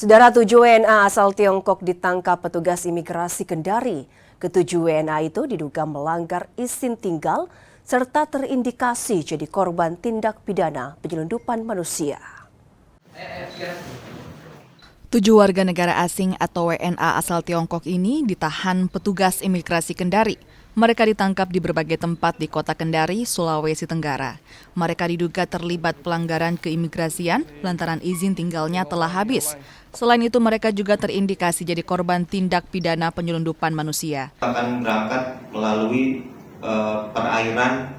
Saudara 7 WNA asal Tiongkok ditangkap petugas imigrasi Kendari. Ketujuh WNA itu diduga melanggar izin tinggal serta terindikasi jadi korban tindak pidana penyelundupan manusia. 7 warga negara asing atau WNA asal Tiongkok ini ditahan petugas imigrasi Kendari. Mereka ditangkap di berbagai tempat di kota Kendari, Sulawesi Tenggara. Mereka diduga terlibat pelanggaran keimigrasian lantaran izin tinggalnya telah habis. Selain itu, mereka juga terindikasi jadi korban tindak pidana penyelundupan manusia. Akan berangkat melalui perairan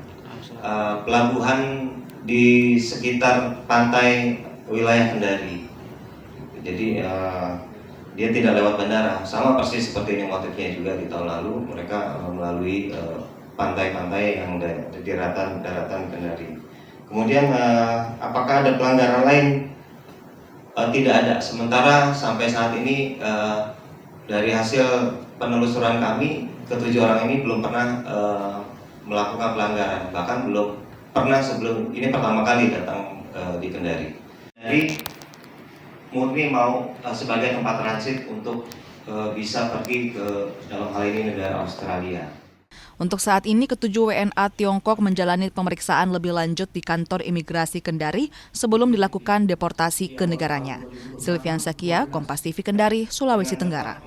pelabuhan di sekitar pantai wilayah Kendari. Jadi dia tidak lewat bandara, sama persis seperti ini motifnya juga di tahun lalu. Mereka melalui pantai-pantai yang di daratan Kendari. Kemudian apakah ada pelanggaran lain? Tidak ada. Sementara sampai saat ini dari hasil penelusuran kami, ketujuh orang ini belum pernah melakukan pelanggaran, bahkan belum pernah sebelum ini pertama kali datang di Kendari. Jadi murni mau sebagai tempat transit untuk bisa pergi ke dalam hal ini negara Australia. Untuk saat ini, ketujuh WNA Tiongkok menjalani pemeriksaan lebih lanjut di kantor imigrasi Kendari sebelum dilakukan deportasi ke negaranya. Silvian Sakia, Kompas TV Kendari, Sulawesi Tenggara.